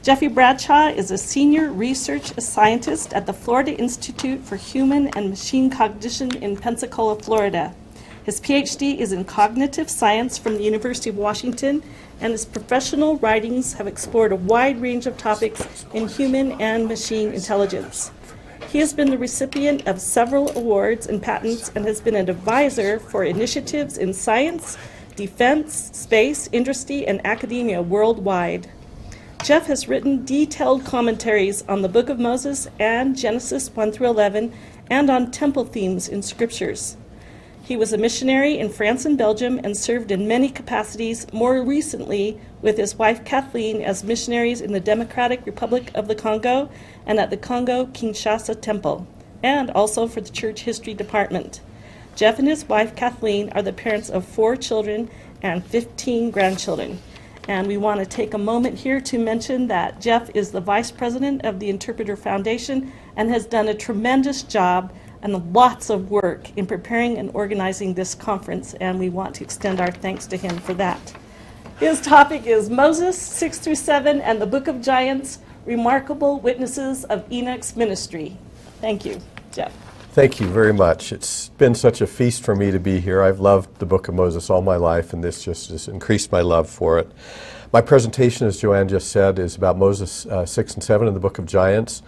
Jeffrey Bradshaw is a senior research scientist at the Florida Institute for Human and Machine Cognition in Pensacola, Florida. His PhD is in cognitive science from the University of Washington, and his professional writings have explored a wide range of topics in human and machine intelligence. He has been the recipient of several awards and patents and has been an advisor for initiatives in science, defense, space, industry, and academia worldwide. Jeff has written detailed commentaries on the Book of Moses and Genesis 1 through 11 and on temple themes in scriptures. He was a missionary in France and Belgium and served in many capacities, more recently with his wife Kathleen as missionaries in the Democratic Republic of the Congo and at the Congo-Kinshasa Temple, and also for the Church History Department. Jeff and his wife Kathleen are the parents of 4 children and 15 grandchildren. And we want to take a moment here to mention that Jeff is the vice president of the Interpreter Foundation and has done a tremendous job and lots of work in preparing and organizing this conference, and we want to extend our thanks to him for that. His topic is Moses 6 through 7 and the Book of Giants, Remarkable Witnesses of Enoch's Ministry. Thank you, Jeff. Thank you very much. It's been such a feast for me to be here. I've loved the Book of Moses all my life, and this just has increased my love for it. My presentation, as Joanne just said, is about Moses 6 and 7 in the Book of Giants.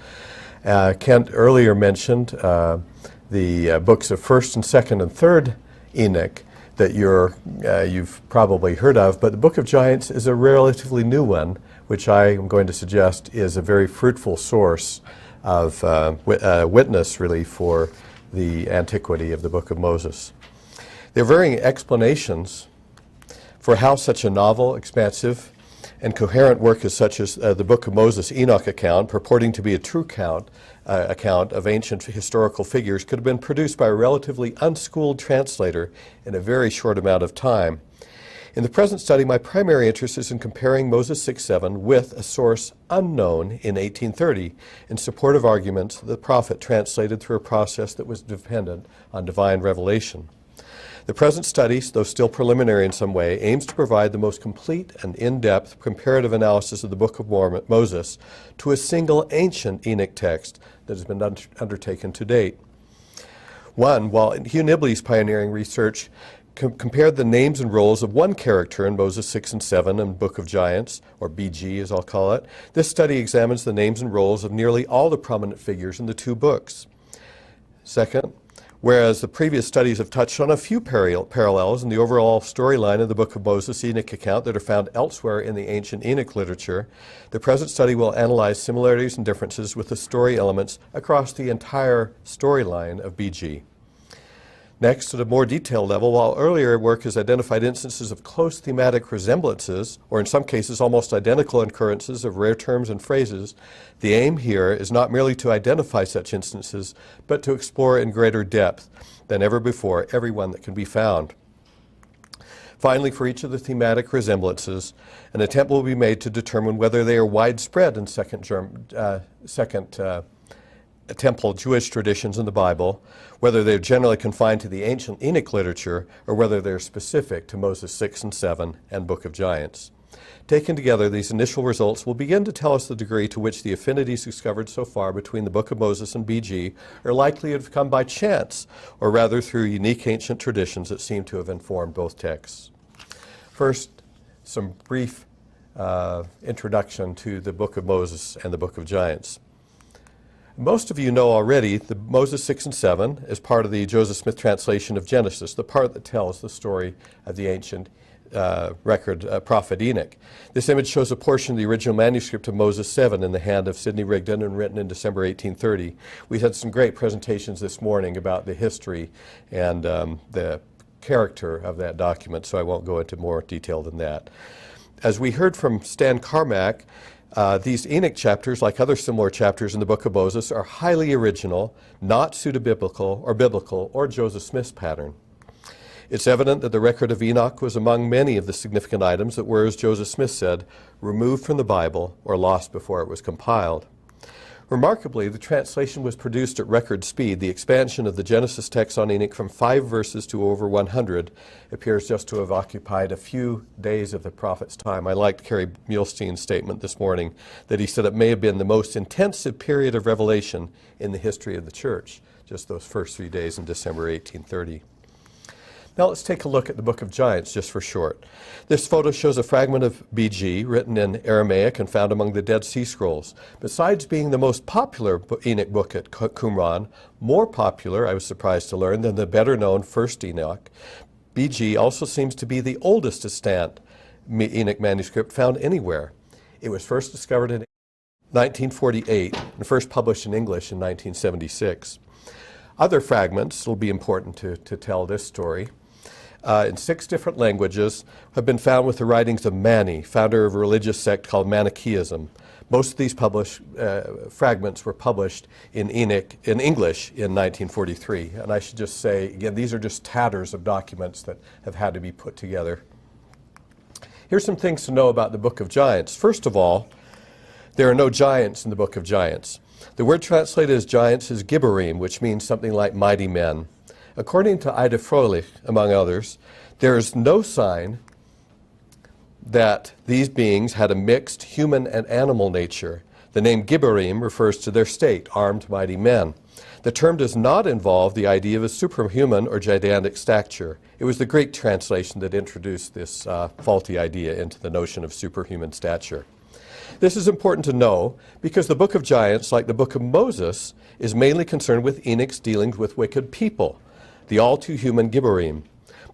Kent earlier mentioned the books of 1st and 2nd and 3rd Enoch that you've probably heard of, but the Book of Giants is a relatively new one, which I am going to suggest is a very fruitful source of witness, really, for the antiquity of the Book of Moses. There are varying explanations for how such a novel, expansive, and coherent work as such as the Book of Moses Enoch account, purporting to be a true account of ancient historical figures, could have been produced by a relatively unschooled translator in a very short amount of time. In the present study, my primary interest is in comparing Moses 6:7 with a source unknown in 1830 in support of arguments that the prophet translated through a process that was dependent on divine revelation. The present study, though still preliminary in some way, aims to provide the most complete and in-depth comparative analysis of the Book of Moses to a single ancient Enoch text that has been undertaken to date. One, while Hugh Nibley's pioneering research compared the names and roles of one character in Moses 6 and 7 and Book of Giants, or BG as I'll call it, this study examines the names and roles of nearly all the prominent figures in the 2 books. Second, whereas the previous studies have touched on a few parallels in the overall storyline of the Book of Moses Enoch account that are found elsewhere in the ancient Enoch literature, the present study will analyze similarities and differences with the story elements across the entire storyline of BG. Next, at a more detailed level, while earlier work has identified instances of close thematic resemblances, or in some cases almost identical occurrences of rare terms and phrases, the aim here is not merely to identify such instances, but to explore in greater depth than ever before every one that can be found. Finally, for each of the thematic resemblances, an attempt will be made to determine whether they are widespread in Second Temple Jewish traditions in the Bible, whether they're generally confined to the ancient Enoch literature, or whether they're specific to Moses 6 and 7 and Book of Giants. Taken together, these initial results will begin to tell us the degree to which the affinities discovered so far between the Book of Moses and BG are likely to have come by chance, or rather through unique ancient traditions that seem to have informed both texts. First, some brief introduction to the Book of Moses and the Book of Giants. Most of you know already the Moses 6 and 7 is part of the Joseph Smith translation of Genesis, the part that tells the story of the ancient prophet Enoch. This image shows a portion of the original manuscript of Moses 7 in the hand of Sidney Rigdon and written in December 1830. We had some great presentations this morning about the history and the character of that document, so I won't go into more detail than that. As we heard from Stan Carmack, these Enoch chapters, like other similar chapters in the Book of Moses, are highly original, not pseudo-biblical or biblical or Joseph Smith's pattern. It's evident that the record of Enoch was among many of the significant items that were, as Joseph Smith said, removed from the Bible or lost before it was compiled. Remarkably, the translation was produced at record speed. The expansion of the Genesis text on Enoch from 5 verses to over 100 appears just to have occupied a few days of the prophet's time. I liked Kerry Muhlestein's statement this morning that he said it may have been the most intensive period of revelation in the history of the church, just those first 3 days in December 1830. Now let's take a look at the Book of Giants just for short. This photo shows a fragment of BG written in Aramaic and found among the Dead Sea Scrolls. Besides being the most popular Enoch book at Qumran, more popular, I was surprised to learn, than the better-known First Enoch, BG also seems to be the oldest extant Enoch manuscript found anywhere. It was first discovered in 1948 and first published in English in 1976. Other fragments will be important to tell this story. In 6 different languages have been found with the writings of Mani, founder of a religious sect called Manichaeism. Most of these fragments were published in English in 1943. And I should just say, again, these are just tatters of documents that have had to be put together. Here's some things to know about the Book of Giants. First of all, there are no giants in the Book of Giants. The word translated as giants is Gibborim, which means something like mighty men. According to Ida Froelich, among others, there is no sign that these beings had a mixed human and animal nature. The name Gibborim refers to their state, armed mighty men. The term does not involve the idea of a superhuman or gigantic stature. It was the Greek translation that introduced this faulty idea into the notion of superhuman stature. This is important to know because the Book of Giants, like the Book of Moses, is mainly concerned with Enoch's dealings with wicked people, the all-too-human Gibborim.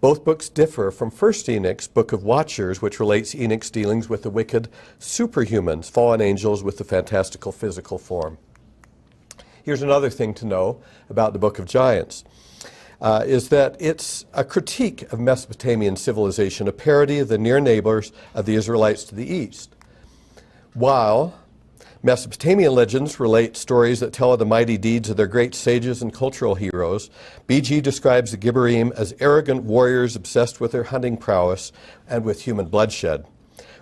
Both books differ from First Enoch's Book of Watchers, which relates Enoch's dealings with the wicked superhumans, fallen angels with the fantastical physical form. Here's another thing to know about the Book of Giants, is that it's a critique of Mesopotamian civilization, a parody of the near neighbors of the Israelites to the east. While Mesopotamian legends relate stories that tell of the mighty deeds of their great sages and cultural heroes, BG describes the Gibborim as arrogant warriors obsessed with their hunting prowess and with human bloodshed.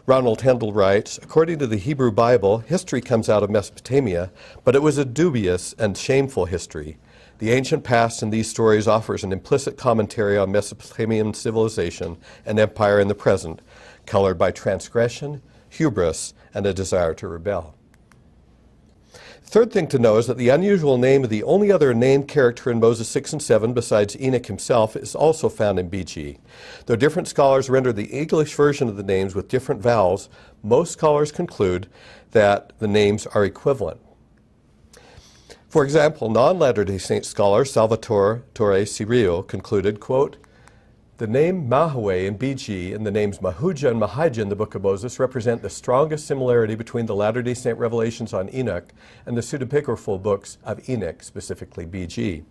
Ronald Hendel writes, according to the Hebrew Bible, history comes out of Mesopotamia, but it was a dubious and shameful history. The ancient past in these stories offers an implicit commentary on Mesopotamian civilization and empire in the present, colored by transgression, hubris, and a desire to rebel. Third thing to know is that the unusual name of the only other named character in Moses 6 and 7 besides Enoch himself is also found in BG. Though different scholars render the English version of the names with different vowels, most scholars conclude that the names are equivalent. For example, non-Latter-day Saint scholar Salvatore Torre Cirillo concluded, quote, the name Mahue in BG and the names Mahujah and Mahujah in the Book of Moses represent the strongest similarity between the Latter-day Saint revelations on Enoch and the pseudepigraphal books of Enoch, specifically BG.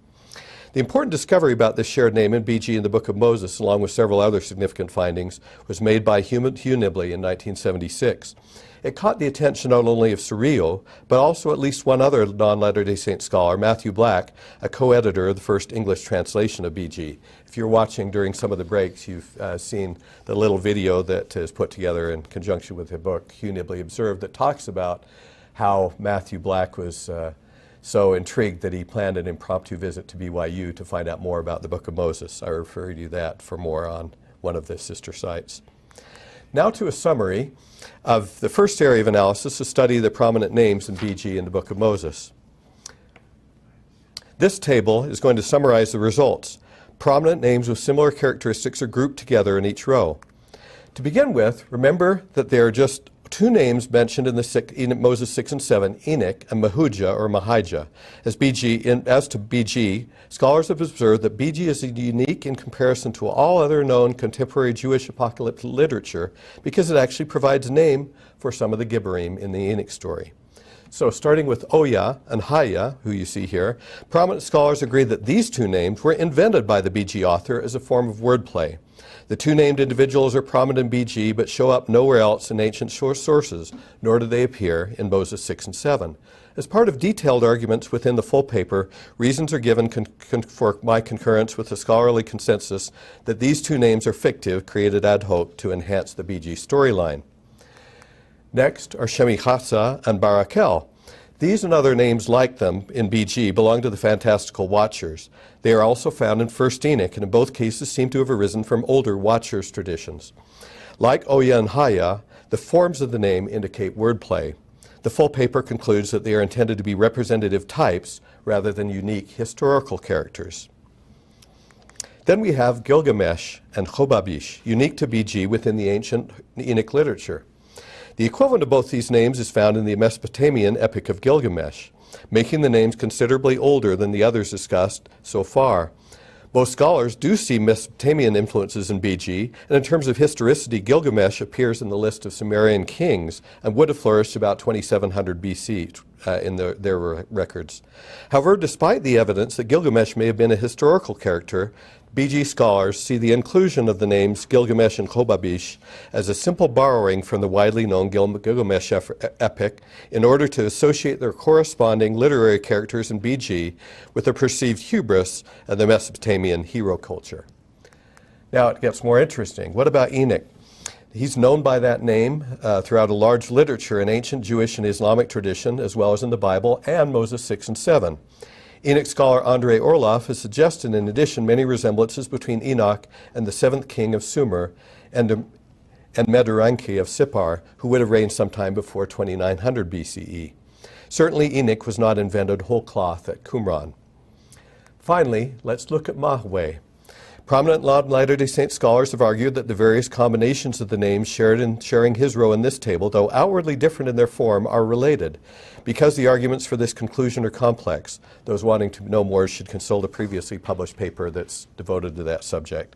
The important discovery about this shared name in BG and the Book of Moses, along with several other significant findings, was made by Hugh Nibley in 1976. It caught the attention not only of Cirillo, but also at least one other non-Latter-day Saint scholar, Matthew Black, a co-editor of the first English translation of BG. If you're watching during some of the breaks, you've seen the little video that is put together in conjunction with the book Hugh Nibley Observed that talks about how Matthew Black was so intrigued that he planned an impromptu visit to BYU to find out more about the Book of Moses. I refer you to that for more on one of the sister sites. Now to a summary of the first area of analysis, to study the prominent names in BG in the Book of Moses. This table is going to summarize the results. Prominent names with similar characteristics are grouped together in each row. To begin with, remember that there are just two names mentioned in Moses 6 and 7, Enoch and Mahujah or Mahujah. As to BG, scholars have observed that BG is unique in comparison to all other known contemporary Jewish apocalyptic literature because it actually provides a name for some of the Gibborim in the Enoch story. So starting with Oya and Haya, who you see here, prominent scholars agree that these two names were invented by the BG author as a form of wordplay. The two named individuals are prominent in BG but show up nowhere else in ancient sources, nor do they appear in Moses 6 and 7. As part of detailed arguments within the full paper, reasons are given for my concurrence with the scholarly consensus that these two names are fictive, created ad hoc to enhance the BG storyline. Next are Shemichasa and Barakel. These and other names like them in BG belong to the fantastical Watchers. They are also found in 1st Enoch, and in both cases seem to have arisen from older Watchers traditions. Like Oya and Haya, the forms of the name indicate wordplay. The full paper concludes that they are intended to be representative types rather than unique historical characters. Then we have Gilgamesh and Chobabish, unique to BG within the ancient Enoch literature. The equivalent of both these names is found in the Mesopotamian Epic of Gilgamesh, making the names considerably older than the others discussed so far. Most scholars do see Mesopotamian influences in BG, and in terms of historicity, Gilgamesh appears in the list of Sumerian kings and would have flourished about 2700 BC in their records. However, despite the evidence that Gilgamesh may have been a historical character, BG scholars see the inclusion of the names Gilgamesh and Chobabish as a simple borrowing from the widely known Gilgamesh epic in order to associate their corresponding literary characters in BG with the perceived hubris of the Mesopotamian hero culture. Now it gets more interesting. What about Enoch? He's known by that name throughout a large literature in ancient Jewish and Islamic tradition, as well as in the Bible and Moses 6 and 7. Enoch scholar Andrei Orlov has suggested, in addition, many resemblances between Enoch and the 7th king of Sumer and Meduranki of Sippar, who would have reigned sometime before 2900 BCE. Certainly, Enoch was not invented whole cloth at Qumran. Finally, let's look at Mahujah. Prominent Latter-day Saint scholars have argued that the various combinations of the names sharing his row in this table, though outwardly different in their form, are related. Because the arguments for this conclusion are complex, those wanting to know more should consult a previously published paper that's devoted to that subject.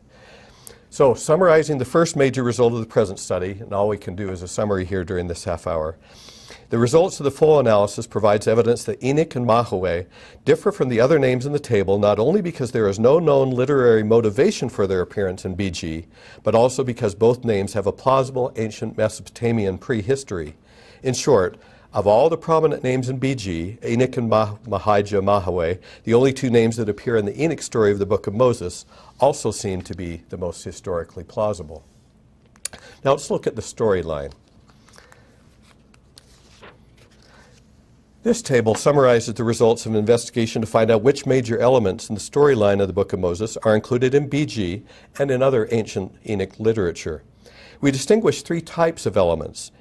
So, summarizing the first major result of the present study, and all we can do is a summary here during this half hour. The results of the full analysis provides evidence that Enoch and Mahujah differ from the other names in the table not only because there is no known literary motivation for their appearance in BG, but also because both names have a plausible ancient Mesopotamian prehistory. In short, of all the prominent names in BG, Enoch and Mahujah, the only two names that appear in the Enoch story of the Book of Moses, also seem to be the most historically plausible. Now let's look at the storyline. This table summarizes the results of an investigation to find out which major elements in the storyline of the Book of Moses are included in BG and in other ancient Enoch literature. We distinguish three types of elements.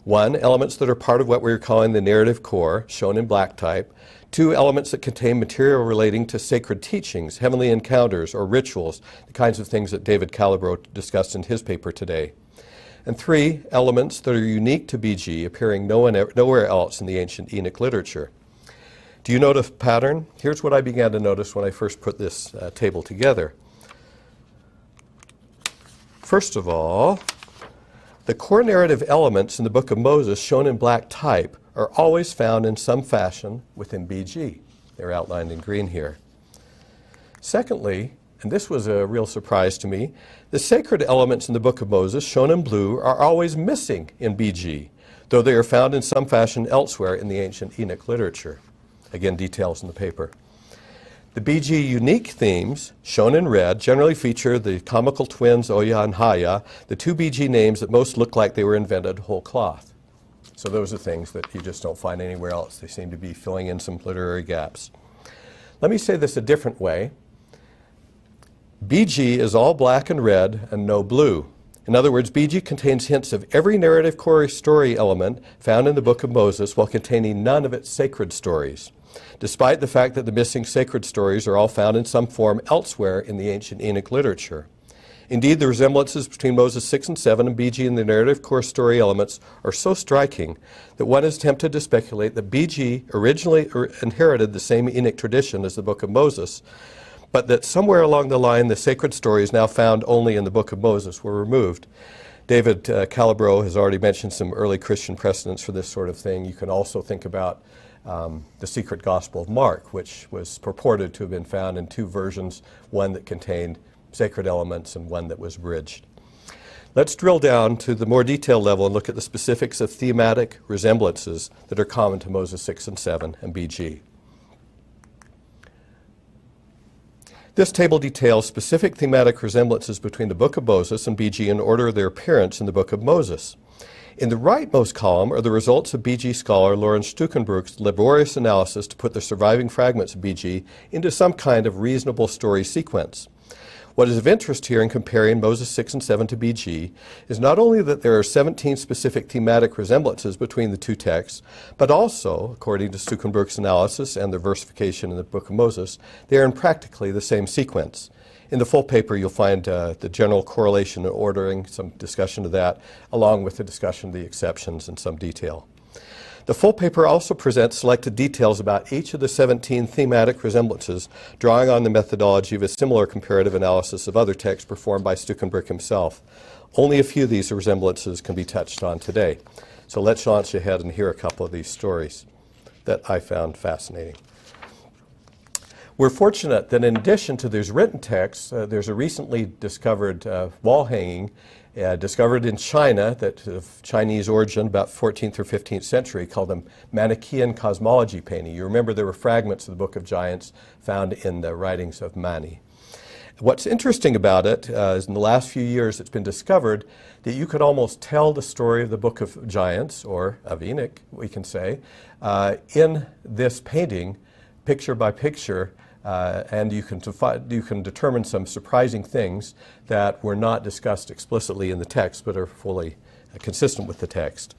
One, elements that are part of what we're calling the narrative core, shown in black type. Two, elements that contain material relating to sacred teachings, heavenly encounters, or rituals, the kinds of things that David Calabro discussed in his paper today. And three, elements that are unique to BG, appearing nowhere else in the ancient Enoch literature. Do you notice a pattern? Here's what I began to notice when I first put this table together. First of all, the core narrative elements in the Book of Moses, shown in black type, are always found in some fashion within BG. They're outlined in green here. Secondly, and this was a real surprise to me, the sacred elements in the Book of Moses, shown in blue, are always missing in BG, though they are found in some fashion elsewhere in the ancient Enoch literature. Again, details in the paper. The BG unique themes, shown in red, generally feature the comical twins Oya and Haya, the two BG names that most look like they were invented whole cloth. So those are things that you just don't find anywhere else. They seem to be filling in some literary gaps. Let me say this a different way. BG is all black and red and no blue. In other words, BG contains hints of every narrative core story element found in the Book of Moses while containing none of its sacred stories, despite the fact that the missing sacred stories are all found in some form elsewhere in the ancient Enoch literature. Indeed, the resemblances between Moses 6 and 7 and BG and the narrative core story elements are so striking that one is tempted to speculate that BG originally inherited the same Enoch tradition as the Book of Moses, but that somewhere along the line the sacred stories now found only in the Book of Moses were removed. David Calabro has already mentioned some early Christian precedents for this sort of thing. You can also think about the secret Gospel of Mark, which was purported to have been found in two versions, one that contained sacred elements and one that was abridged. Let's drill down to the more detailed level and look at the specifics of thematic resemblances that are common to Moses 6 and 7 and BG. This table details specific thematic resemblances between the Book of Moses and BG in order of their appearance in the Book of Moses. In the rightmost column are the results of BG scholar Lauren Stukenbrook's laborious analysis to put the surviving fragments of BG into some kind of reasonable story sequence. What is of interest here in comparing Moses 6 and 7 to BG is not only that there are 17 specific thematic resemblances between the two texts, but also, according to Stukenbrook's analysis and the versification in the Book of Moses, they are in practically the same sequence. In the full paper, you'll find the general correlation and ordering, some discussion of that, along with the discussion of the exceptions in some detail. The full paper also presents selected details about each of the 17 thematic resemblances, drawing on the methodology of a similar comparative analysis of other texts performed by Stukenbrook himself. Only a few of these resemblances can be touched on today. So let's launch ahead and hear a couple of these stories that I found fascinating. We're fortunate that in addition to these written texts, there's a recently discovered wall hanging discovered in China that of Chinese origin, about 14th or 15th century, called the Manichaean cosmology painting. You remember there were fragments of the Book of Giants found in the writings of Mani. What's interesting about it is in the last few years it's been discovered that you could almost tell the story of the Book of Giants, or of Enoch, we can say, in this painting, picture by picture, and you can determine some surprising things that were not discussed explicitly in the text but are fully consistent with the text.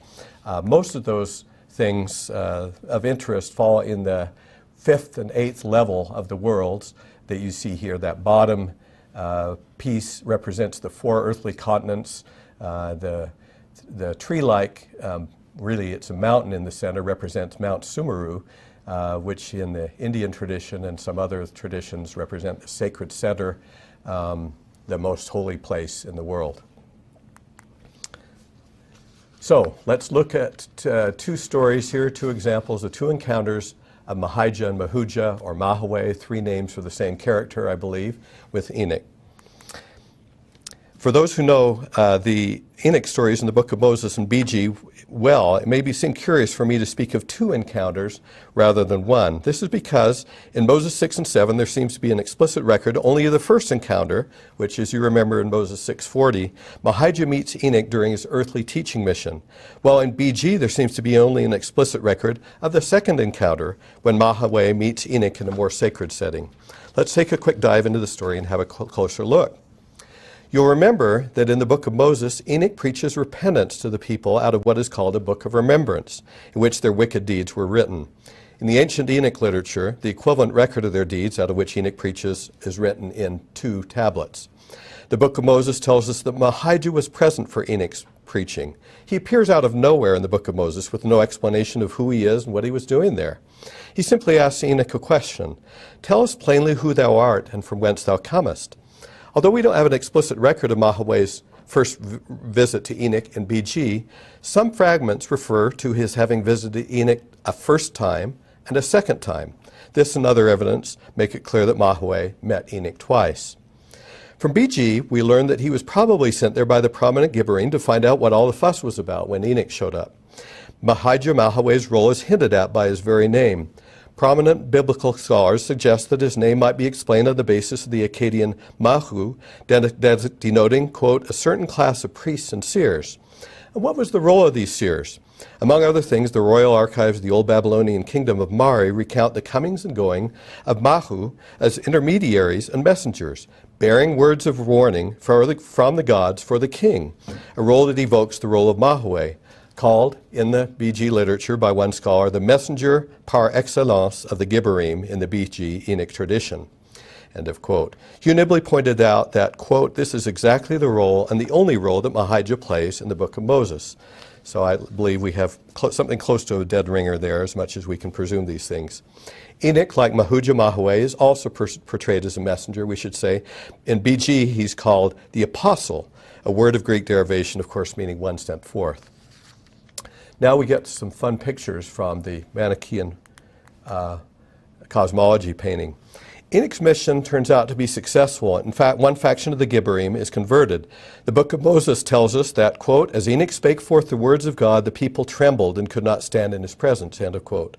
Most of those things of interest fall in the 5th and 8th level of the worlds that you see here. That bottom piece represents the 4 earthly continents. The tree-like, really it's a mountain in the center, represents Mount Sumeru, which in the Indian tradition and some other traditions represent the sacred center, the most holy place in the world. So let's look at 2 stories here, 2 examples of 2 encounters of Mahujah and Mahujah, or Mahaway, 3 names for the same character, I believe, with Enoch. For those who know the Enoch stories in the Book of Moses and BG well, it may seem curious for me to speak of 2 encounters rather than 1. This is because in Moses 6 and 7 there seems to be an explicit record only of the first encounter, which, as you remember in Moses 6:40, Mahujah meets Enoch during his earthly teaching mission, while in BG there seems to be only an explicit record of the second encounter when Mahaway meets Enoch in a more sacred setting. Let's take a quick dive into the story and have a closer look. You'll remember that in the Book of Moses, Enoch preaches repentance to the people out of what is called a book of remembrance, in which their wicked deeds were written. In the ancient Enoch literature, the equivalent record of their deeds out of which Enoch preaches is written in 2 tablets. The Book of Moses tells us that Mahujah was present for Enoch's preaching. He appears out of nowhere in the Book of Moses with no explanation of who he is and what he was doing there. He simply asks Enoch a question: "Tell us plainly who thou art and from whence thou comest." Although we don't have an explicit record of Mahaway's first visit to Enoch in BG, some fragments refer to his having visited Enoch a first time and a second time. This and other evidence make it clear that Mahaway met Enoch twice. From BG, we learn that he was probably sent there by the prominent Gibberim to find out what all the fuss was about when Enoch showed up. Mahaway's role is hinted at by his very name. Prominent biblical scholars suggest that his name might be explained on the basis of the Akkadian Mahu, denoting, quote, a certain class of priests and seers. And what was the role of these seers? Among other things, the royal archives of the Old Babylonian kingdom of Mari recount the comings and going of Mahu as intermediaries and messengers, bearing words of warning from the gods for the king, a role that evokes the role of Mahaway, called in the BG literature by one scholar the messenger par excellence of the Gibberim in the BG Enoch tradition. End of quote. Hugh Nibley pointed out that, quote, this is exactly the role and the only role that Mahujah plays in the Book of Moses. So I believe we have something close to a dead ringer there, as much as we can presume these things. Enoch, like Mahujah Mahaway, is also portrayed as a messenger, we should say. In BG, he's called the apostle, a word of Greek derivation, of course, meaning one sent forth. Now we get some fun pictures from the Manichaean cosmology painting. Enoch's mission turns out to be successful. In fact, one faction of the Gibberim is converted. The Book of Moses tells us that, quote, as Enoch spake forth the words of God, the people trembled and could not stand in his presence, end of quote.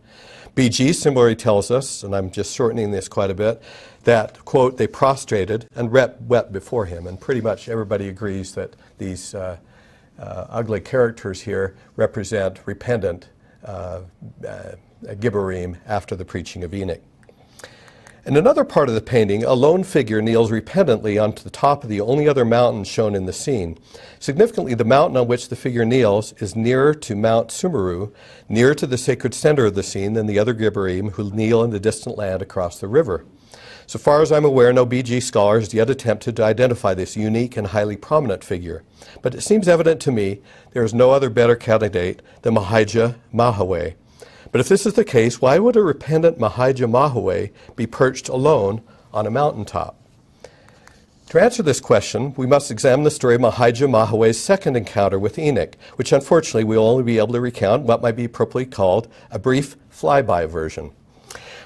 BG similarly tells us, and I'm just shortening this quite a bit, that, quote, they prostrated and wept before him. And pretty much everybody agrees that these ugly characters here represent repentant Gibborim after the preaching of Enoch. In another part of the painting, a lone figure kneels repentantly onto the top of the only other mountain shown in the scene. Significantly, the mountain on which the figure kneels is nearer to Mount Sumeru, nearer to the sacred center of the scene than the other Gibborim who kneel in the distant land across the river. So far as I'm aware, no BG scholar has yet attempted to identify this unique and highly prominent figure. But it seems evident to me there is no other better candidate than Mahujah Mahoway. But if this is the case, why would a repentant Mahujah Mahoway be perched alone on a mountaintop? To answer this question, we must examine the story of Mahujah Mahoway's second encounter with Enoch, which unfortunately we will only be able to recount what might be appropriately called a brief flyby version.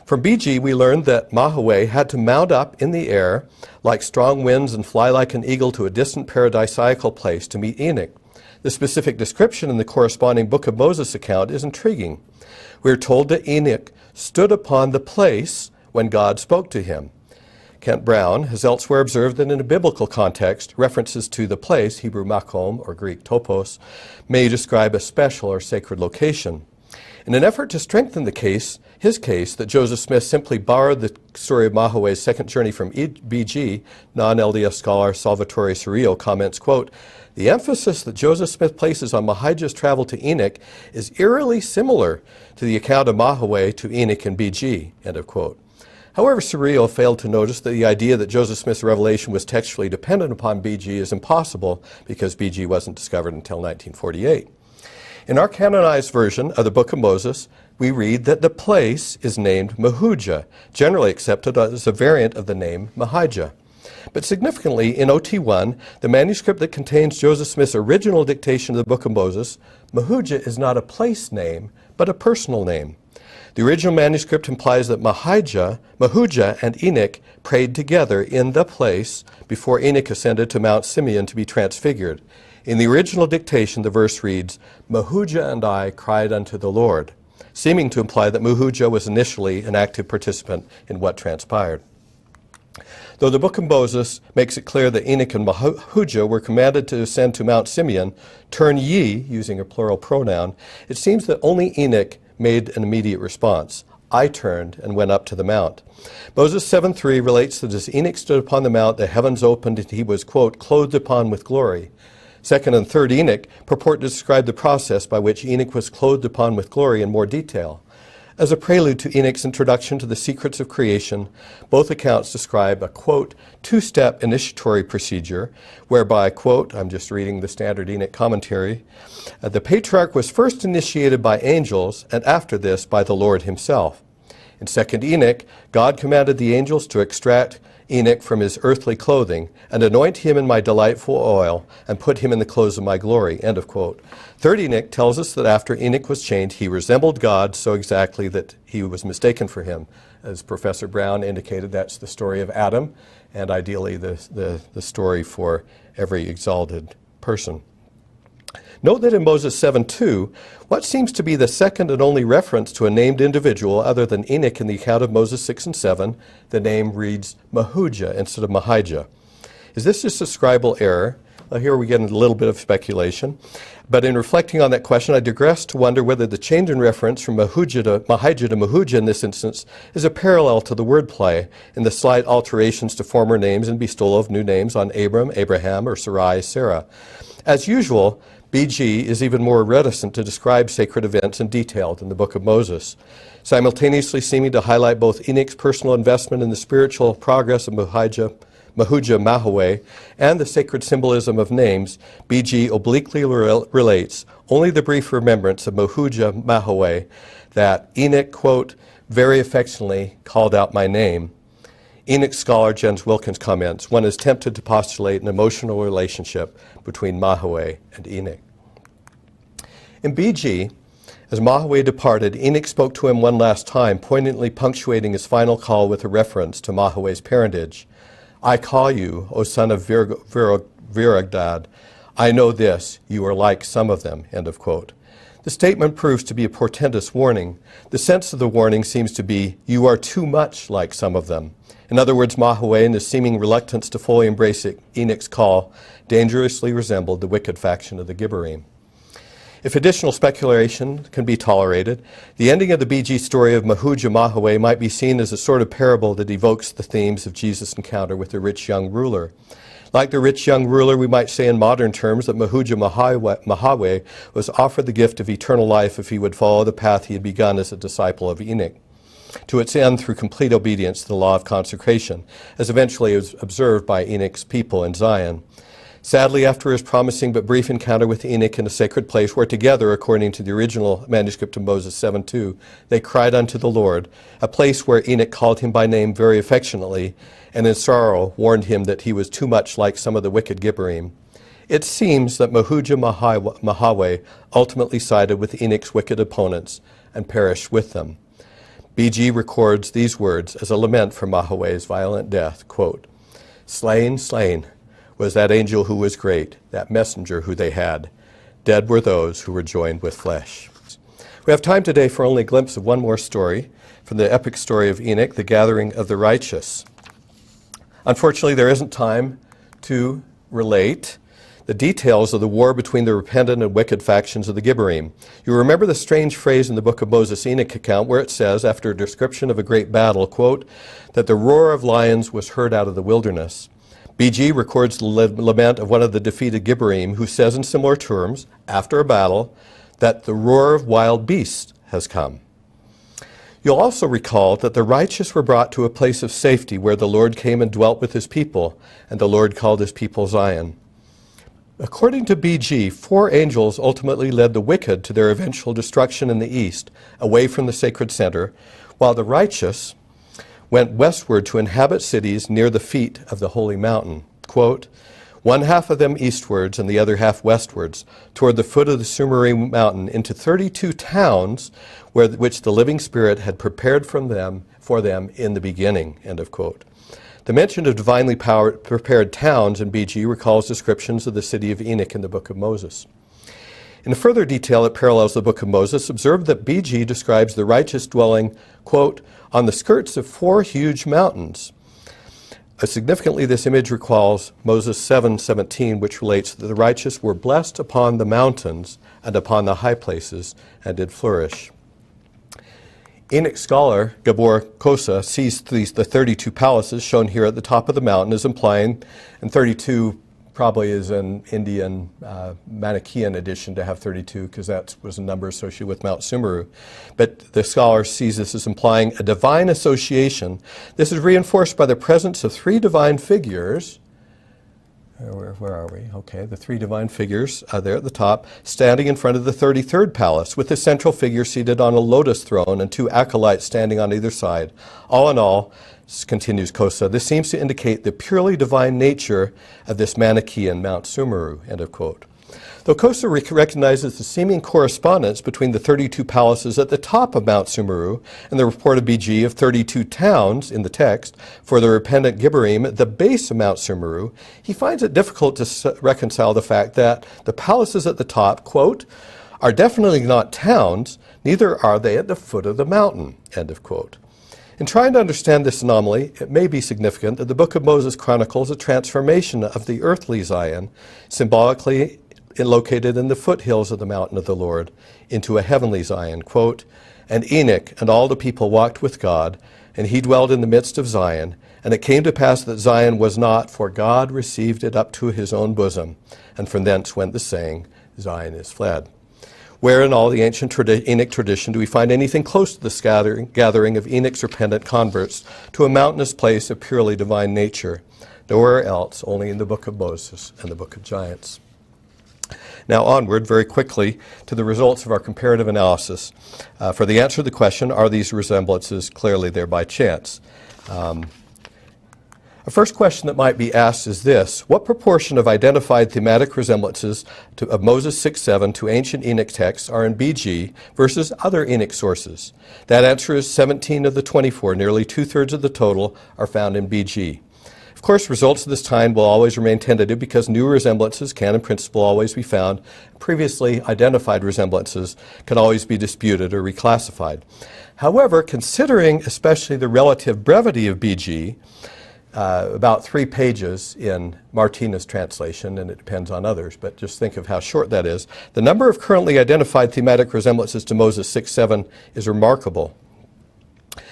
From BG, we learned that Mahoway had to mount up in the air like strong winds and fly like an eagle to a distant paradisiacal place to meet Enoch. The specific description in the corresponding Book of Moses account is intriguing. We are told that Enoch stood upon the place when God spoke to him. Kent Brown has elsewhere observed that in a biblical context, references to the place, Hebrew makom or Greek topos, may describe a special or sacred location. In an effort to strengthen his case that Joseph Smith simply borrowed the story of Mahoway's second journey from BG, non-LDS scholar Salvatore Cirillo comments, quote, "The emphasis that Joseph Smith places on Mahujah's travel to Enoch is eerily similar to the account of Mahoway to Enoch and BG," end of quote. However, Cirillo failed to notice that the idea that Joseph Smith's revelation was textually dependent upon BG is impossible because BG wasn't discovered until 1948. In our canonized version of the Book of Moses, we read that the place is named Mahujah, generally accepted as a variant of the name Mahujah. But significantly, in OT1, the manuscript that contains Joseph Smith's original dictation of the Book of Moses, Mahujah is not a place name, but a personal name. The original manuscript implies that Mahujah and Enoch prayed together in the place before Enoch ascended to Mount Simeon to be transfigured. In the original dictation, the verse reads, "Mahujah and I cried unto the Lord," seeming to imply that Mahujah was initially an active participant in what transpired. Though the Book of Moses makes it clear that Enoch and Mahujah were commanded to ascend to Mount Simeon, turn ye, using a plural pronoun, it seems that only Enoch made an immediate response. I turned and went up to the mount. Moses 7:3 relates that as Enoch stood upon the mount, the heavens opened and he was, quote, clothed upon with glory. Second and third Enoch purport to describe the process by which Enoch was clothed upon with glory in more detail. As a prelude to Enoch's introduction to the secrets of creation, both accounts describe a, quote, two-step initiatory procedure whereby, quote, I'm just reading the standard Enoch commentary, the patriarch was first initiated by angels and after this by the Lord himself. In second Enoch, God commanded the angels to extract Enoch from his earthly clothing and anoint him in my delightful oil and put him in the clothes of my glory, end of quote. Third Enoch tells us that after Enoch was changed, he resembled God so exactly that he was mistaken for him. As Professor Brown indicated, that's the story of Adam and ideally the story for every exalted person. Note that in Moses 7:2, what seems to be the second and only reference to a named individual other than Enoch in the account of Moses 6 and 7, the name reads Mahujah instead of Mahujah. Is this just a scribal error? Well, here we get into a little bit of speculation. But in reflecting on that question, I digress to wonder whether the change in reference from Mahujah to Mahujah in this instance is a parallel to the wordplay in the slight alterations to former names and bestowal of new names on Abram, Abraham, or Sarai, Sarah. As usual, BG is even more reticent to describe sacred events in detail than the Book of Moses, simultaneously seeming to highlight both Enoch's personal investment in the spiritual progress of Mahujah Mahoway and the sacred symbolism of names. BG obliquely relates only the brief remembrance of Mahujah Mahoway that Enoch, quote, very affectionately called out my name. Enoch scholar Jens Wilkins comments, one is tempted to postulate an emotional relationship between Mahoway and Enoch. In BG, as Mahoway departed, Enoch spoke to him one last time, poignantly punctuating his final call with a reference to Mahoway's parentage. I call you, O son of Viragdad. I know this, you are like some of them, end of quote. The statement proves to be a portentous warning. The sense of the warning seems to be, you are too much like some of them. In other words, Mahujah, in his seeming reluctance to fully embrace Enoch's call, dangerously resembled the wicked faction of the Gibborim. If additional speculation can be tolerated, the ending of the BG story of Mahujah might be seen as a sort of parable that evokes the themes of Jesus' encounter with the rich young ruler. Like the rich young ruler, we might say in modern terms that Mahujah was offered the gift of eternal life if he would follow the path he had begun as a disciple of Enoch, to its end through complete obedience to the law of consecration, as eventually was observed by Enoch's people in Zion. Sadly, after his promising but brief encounter with Enoch in a sacred place, where together, according to the original manuscript of Moses 7:2, they cried unto the Lord, a place where Enoch called him by name very affectionately, and in sorrow warned him that he was too much like some of the wicked Gibborim. It seems that Mahujah ultimately sided with Enoch's wicked opponents and perished with them. BG records these words as a lament for Mahujah's violent death, quote, "Slain, slain was that angel who was great, that messenger who they had. Dead were those who were joined with flesh." We have time today for only a glimpse of one more story from the epic story of Enoch, the gathering of the righteous. Unfortunately, there isn't time to relate the details of the war between the repentant and wicked factions of the Gibborim. You remember the strange phrase in the book of Moses Enoch account where it says, after a description of a great battle, quote, that the roar of lions was heard out of the wilderness. BG records the lament of one of the defeated Gibborim who says in similar terms, after a battle, that the roar of wild beasts has come. You'll also recall that the righteous were brought to a place of safety where the Lord came and dwelt with his people, and the Lord called his people Zion. According to BG, 4 angels ultimately led the wicked to their eventual destruction in the east, away from the sacred center, while the righteous went westward to inhabit cities near the feet of the holy mountain. Quote, one half of them eastwards and the other half westwards, toward the foot of the Sumerim mountain, into 32 towns which the living spirit had prepared for them in the beginning. End of quote. The mention of divinely prepared towns in BG recalls descriptions of the city of Enoch in the book of Moses. In further detail that parallels the book of Moses, observe that BG describes the righteous dwelling, quote, on the skirts of 4 huge mountains. Significantly, this image recalls Moses 7:17, which relates that the righteous were blessed upon the mountains and upon the high places and did flourish. Enoch scholar Gabor Kosa sees the 32 palaces shown here at the top of the mountain as implying, and 32 probably is an Indian Manichaean addition to have 32 because that was a number associated with Mount Sumeru. But the scholar sees this as implying a divine association. This is reinforced by the presence of 3 divine figures. Where are we? Okay, the 3 divine figures there at the top, standing in front of the 33rd palace, with the central figure seated on a lotus throne and 2 acolytes standing on either side. All in all, continues Kosa, this seems to indicate the purely divine nature of this Manichaean Mount Sumeru, end of quote. Though Kosa recognizes the seeming correspondence between the 32 palaces at the top of Mount Sumeru and the report of BG of 32 towns in the text for the repentant Gibborim at the base of Mount Sumeru, he finds it difficult to reconcile the fact that the palaces at the top, quote, are definitely not towns, neither are they at the foot of the mountain, end of quote. In trying to understand this anomaly, it may be significant that the book of Moses chronicles a transformation of the earthly Zion, symbolically located in the foothills of the mountain of the Lord, into a heavenly Zion. Quote, and Enoch and all the people walked with God, and he dwelled in the midst of Zion. And it came to pass that Zion was not, for God received it up to his own bosom. And from thence went the saying, Zion is fled. Where in all the ancient Enoch tradition do we find anything close to this gathering of Enoch's repentant converts to a mountainous place of purely divine nature? Nowhere else, only in the book of Moses and the book of Giants. Now onward, very quickly, to the results of our comparative analysis. For the answer to the question, are these resemblances clearly there by chance? A first question that might be asked is this: what proportion of identified thematic resemblances of Moses 6:7 to ancient Enoch texts are in BG versus other Enoch sources? That answer is 17 of the 24. Nearly 2/3 of the total are found in BG. Of course, results of this time will always remain tentative because new resemblances can in principle always be found. Previously identified resemblances can always be disputed or reclassified. However, considering especially the relative brevity of BG, about 3 pages in Martinez translation, and it depends on others, but just think of how short that is. The number of currently identified thematic resemblances to Moses 6:7 is remarkable.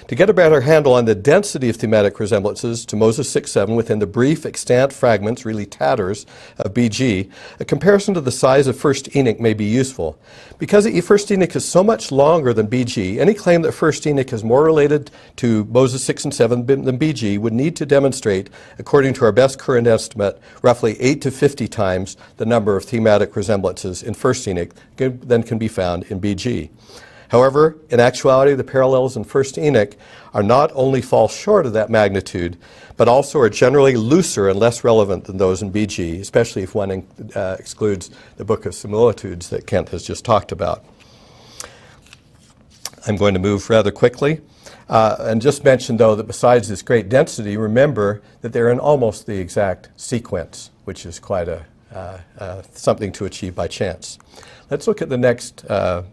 To get a better handle on the density of thematic resemblances to Moses 6:7 within the brief extant fragments, really tatters, of BG, a comparison to the size of 1st Enoch may be useful. Because 1st Enoch is so much longer than BG, any claim that 1st Enoch is more related to Moses 6 and 7 than BG would need to demonstrate, according to our best current estimate, roughly 8 to 50 times the number of thematic resemblances in 1st Enoch than can be found in BG. However, in actuality, the parallels in 1st Enoch are not only fall short of that magnitude, but also are generally looser and less relevant than those in BG, especially if one excludes the Book of Similitudes that Kent has just talked about. I'm going to move rather quickly and just mention, though, that besides this great density, remember that they're in almost the exact sequence, which is quite something to achieve by chance. Let's look at the next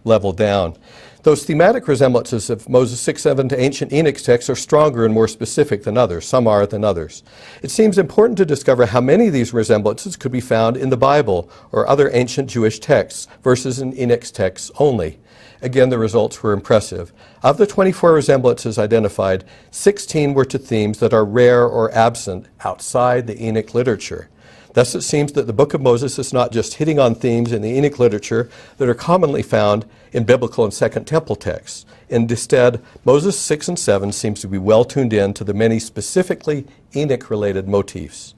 level down. Those thematic resemblances of Moses 6:7 to ancient Enoch's texts are stronger and more specific than others. Some are than others. It seems important to discover how many of these resemblances could be found in the Bible or other ancient Jewish texts versus in Enoch's texts only. Again, the results were impressive. Of the 24 resemblances identified, 16 were to themes that are rare or absent outside the Enoch literature. Thus, it seems that the Book of Moses is not just hitting on themes in the Enoch literature that are commonly found in biblical and Second Temple texts. Instead, Moses 6 and 7 seems to be well tuned in to the many specifically Enoch-related motifs.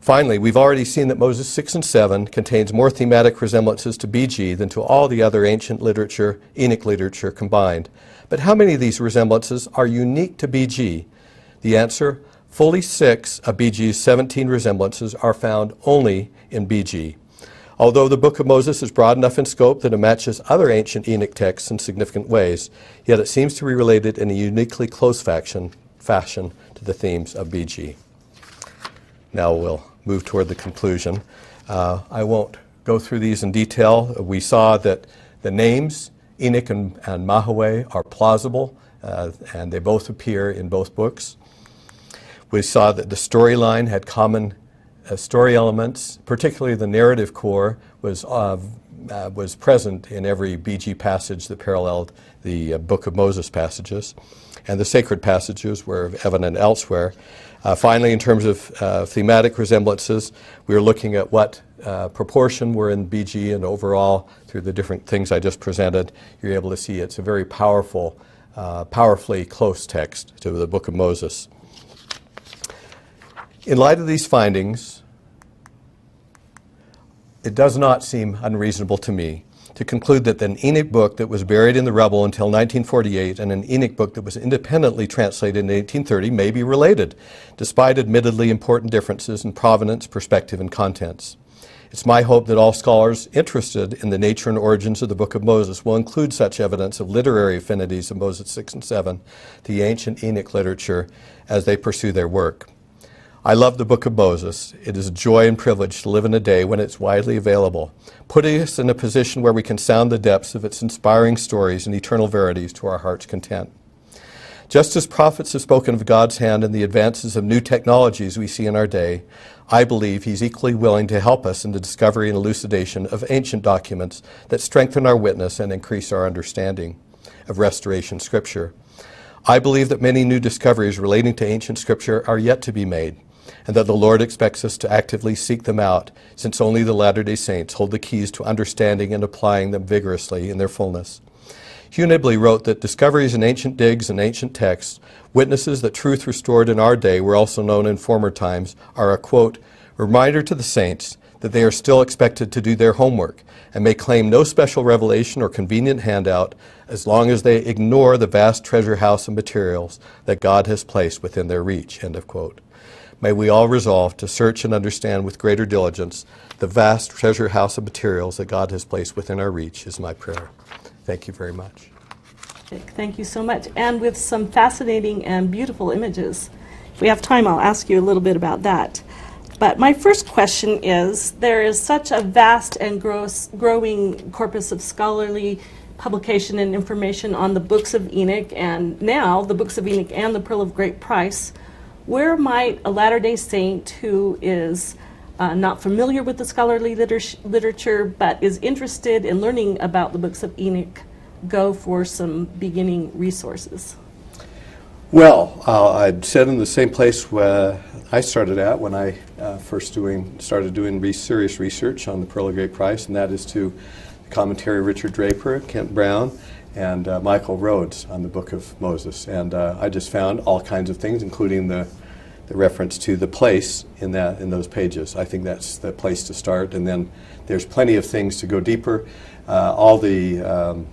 Finally, we've already seen that Moses 6 and 7 contains more thematic resemblances to BG than to all the other ancient literature, Enoch literature combined. But how many of these resemblances are unique to BG? The answer: fully 6 of BG's 17 resemblances are found only in BG. Although the Book of Moses is broad enough in scope that it matches other ancient Enoch texts in significant ways, yet it seems to be related in a uniquely close fashion to the themes of BG. Now we'll move toward the conclusion. I won't go through these in detail. We saw that the names, Enoch and Mahujah, are plausible, and they both appear in both books. We saw that the storyline had common story elements, particularly the narrative core was present in every BG passage that paralleled the Book of Moses passages, and the sacred passages were evident elsewhere. Finally, in terms of thematic resemblances, we were looking at what proportion were in BG, and overall, through the different things I just presented, you're able to see it's a very powerfully close text to the Book of Moses. In light of these findings, it does not seem unreasonable to me to conclude that an Enoch book that was buried in the rubble until 1948 and an Enoch book that was independently translated in 1830 may be related, despite admittedly important differences in provenance, perspective, and contents. It's my hope that all scholars interested in the nature and origins of the Book of Moses will include such evidence of literary affinities of Moses 6 and 7 to the ancient Enoch literature as they pursue their work. I love the Book of Moses. It is a joy and privilege to live in a day when it's widely available, putting us in a position where we can sound the depths of its inspiring stories and eternal verities to our heart's content. Just as prophets have spoken of God's hand in the advances of new technologies we see in our day, I believe He's equally willing to help us in the discovery and elucidation of ancient documents that strengthen our witness and increase our understanding of restoration Scripture. I believe that many new discoveries relating to ancient Scripture are yet to be made, and that the Lord expects us to actively seek them out, since only the Latter-day Saints hold the keys to understanding and applying them vigorously in their fullness. Hugh Nibley wrote that discoveries in ancient digs and ancient texts, witnesses that truth restored in our day were also known in former times, are a, quote, reminder to the saints that they are still expected to do their homework and may claim no special revelation or convenient handout as long as they ignore the vast treasure house of materials that God has placed within their reach, end of quote. May we all resolve to search and understand with greater diligence the vast treasure house of materials that God has placed within our reach, is my prayer. Thank you very much. Thank you so much. And with some fascinating and beautiful images. we have time, I'll ask you a little bit about that. But my first question is, there is such a vast and growing corpus of scholarly publication and information on the books of Enoch, and now the books of Enoch and the Pearl of Great Price. Where might a Latter-day Saint who is not familiar with the scholarly literature but is interested in learning about the books of Enoch go for some beginning resources? Well, I'd said in the same place where I started at when I first started doing serious research on the Pearl of Great Price, and that is to the commentary of Richard Draper, Kent Brown, and Michael Rhodes on the Book of Moses. And I just found all kinds of things, including the reference to the place in those pages. I think that's the place to start, and then there's plenty of things to go deeper. All the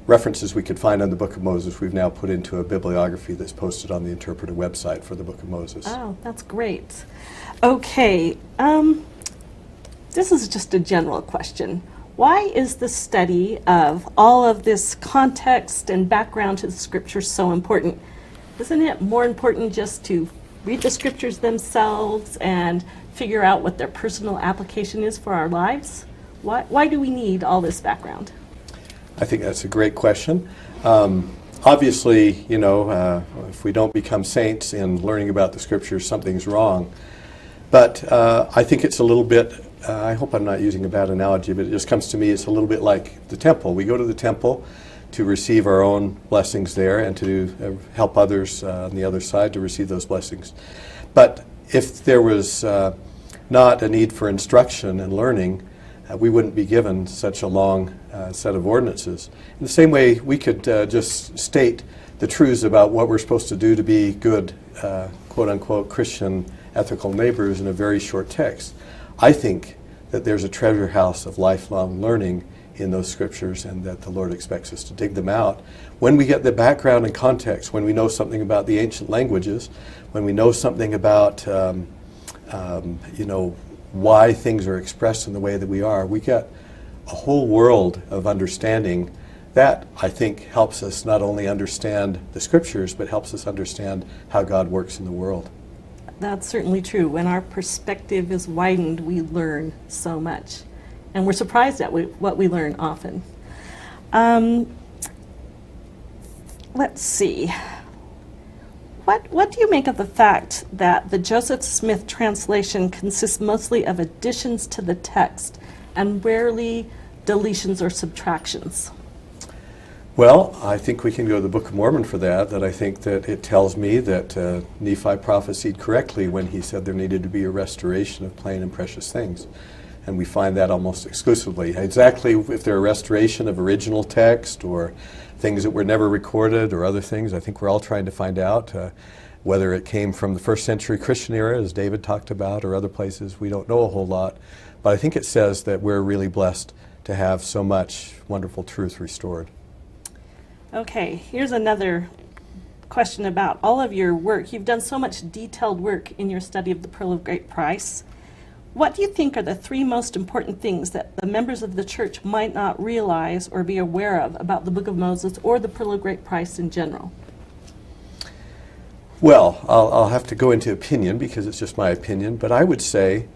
references we could find on the Book of Moses, we've now put into a bibliography that's posted on the Interpreter website for the Book of Moses. Oh, that's great. Okay, this is just a general question. Why is the study of all of this context and background to the scriptures so important? Isn't it more important just to read the scriptures themselves and figure out what their personal application is for our lives? Why do we need all this background? I think that's a great question. Obviously, if we don't become saints in learning about the scriptures, something's wrong. But I think it's a little bit, I hope I'm not using a bad analogy, but it just comes to me, it's a little bit like the temple. We go to the temple to receive our own blessings there and to help others on the other side to receive those blessings. But if there was not a need for instruction and learning, we wouldn't be given such a long set of ordinances. In the same way, we could just state the truths about what we're supposed to do to be good, quote-unquote, Christian ethical neighbors in a very short text. I think that there's a treasure house of lifelong learning in those scriptures, and that the Lord expects us to dig them out. When we get the background and context, when we know something about the ancient languages, when we know something about why things are expressed in the way that we are, we get a whole world of understanding that I think helps us not only understand the scriptures, but helps us understand how God works in the world. That's certainly true. When our perspective is widened, we learn so much. And we're surprised at what we learn often. Let's see. What do you make of the fact that the Joseph Smith translation consists mostly of additions to the text and rarely deletions or subtractions? Well, I think we can go to the Book of Mormon for that I think that it tells me that Nephi prophesied correctly when he said there needed to be a restoration of plain and precious things. And we find that almost exclusively. Exactly if they're a restoration of original text or things that were never recorded or other things, I think we're all trying to find out whether it came from the first century Christian era, as David talked about, or other places. We don't know a whole lot. But I think it says that we're really blessed to have so much wonderful truth restored. Okay, here's another question about all of your work. You've done so much detailed work in your study of the Pearl of Great Price. What do you think are the three most important things that the members of the church might not realize or be aware of about the Book of Moses or the Pearl of Great Price in general? Well, I'll have to go into opinion because it's just my opinion, but I would say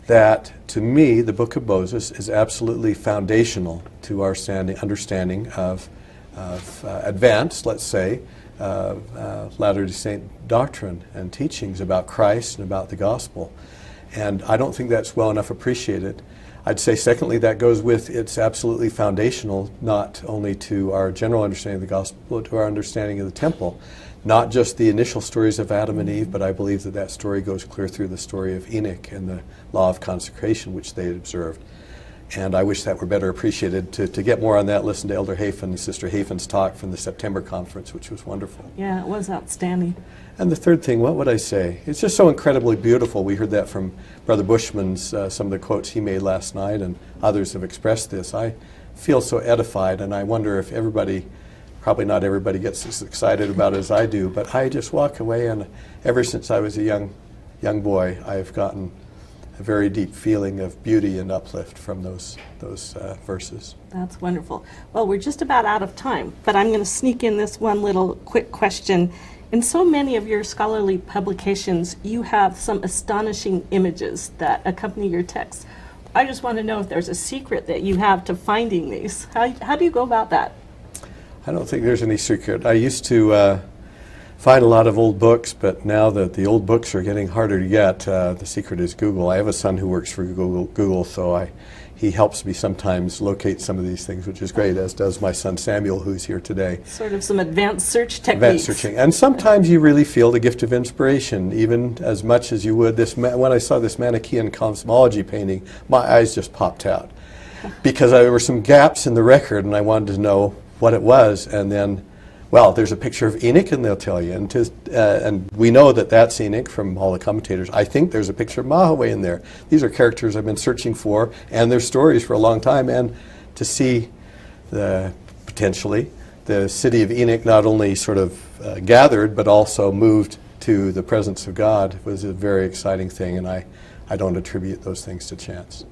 that to me the Book of Moses is absolutely foundational to our understanding of advanced, let's say, Latter-day Saint doctrine and teachings about Christ and about the gospel. And I don't think that's well enough appreciated. I'd say, secondly, that goes with it's absolutely foundational not only to our general understanding of the gospel, but to our understanding of the temple. Not just the initial stories of Adam and Eve, but I believe that story goes clear through the story of Enoch and the law of consecration which they had observed. And I wish that were better appreciated. To get more on that, listen to Elder Hafen and Sister Hafen's talk from the September conference, which was wonderful. Yeah, it was outstanding. And the third thing, what would I say? It's just so incredibly beautiful. We heard that from Brother Bushman's, some of the quotes he made last night, and others have expressed this. I feel so edified, and I wonder if everybody, probably not everybody gets as excited about it as I do, but I just walk away, and ever since I was a young boy, I've gotten a very deep feeling of beauty and uplift from those verses. That's wonderful. Well, we're just about out of time, but I'm going to sneak in this one little quick question. In so many of your scholarly publications, you have some astonishing images that accompany your text. I just want to know if there's a secret that you have to finding these. How do you go about that? I don't think there's any secret. I used to find a lot of old books, but now that the old books are getting harder to get, the secret is Google. I have a son who works for Google, so he helps me sometimes locate some of these things, which is great, as does my son Samuel, who's here today. Sort of some advanced search techniques. Advanced searching. And sometimes you really feel the gift of inspiration, even as much as you would when I saw this Manichaean cosmology painting, my eyes just popped out. Because there were some gaps in the record, and I wanted to know what it was, and then, well, there's a picture of Enoch, and they'll tell you, and we know that that's Enoch from all the commentators. I think there's a picture of Mahujah in there. These are characters I've been searching for, and their stories for a long time, and to see potentially the city of Enoch not only sort of gathered, but also moved to the presence of God was a very exciting thing, and I don't attribute those things to chance.